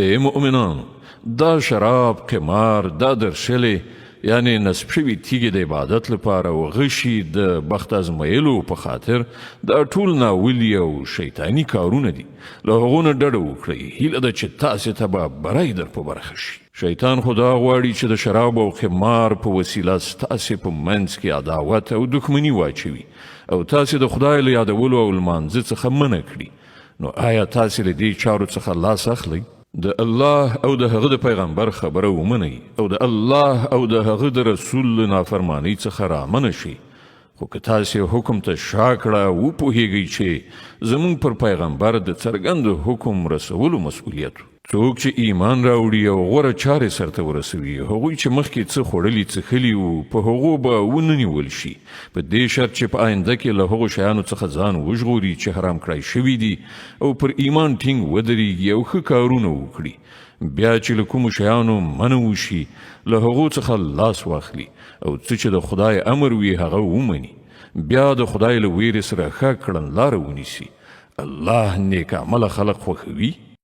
ای مؤمنانو دا شراب قمار دا درشلې یعنی نصب شوي تیږې د عبادت لپاره او غشي د بخت ازمایلو په خاطر دا ټول ناولي او شیطاني کارونه دي له هغو نه ډډه وکړئ هیله ده چې تاسې ته به بری در په برخه شي شیطان خو دا غواړي چې د شراب او قمار په وسیله ستاسې په منځ کې عداوت او دښمني واچوي او تاسې د خدای له یادولو او لمانځه څخه منع کړي نو آیا تاسې له دې چارو څخه لاس اخلئ د الله او د هغه د پیغمبر خبره ومنئ او د الله او د هغه د رسول له نافرمانۍ څخه رامنه شئ خو که تاسې حکم ته شا کړه وپوهیږئ چې زموږ پر پیغمبر د څرګند حکم رسولو مسؤلیت څوک چې ایمان راوړي او غوره چارې سرته ورسوي هغوی چې مخکې څه خوړلي څښلي وو په هغو به وننیول شي په دې شرط چې په آینده کې له هغو شیانو څخه ځان وژغوري چې حرام کړای شوي دي او پر ایمان ټینګ ودرېږي او ښه کارونه وکړي بیا چې له کومو شیانو منع وشي له هغو څخه لاس واخلي او څه چې د خدای امر وي هغه ومني بیا د خدای له ویرې سره ښه کړنلاره ونیسي الله نیک عمله خلق خوښوي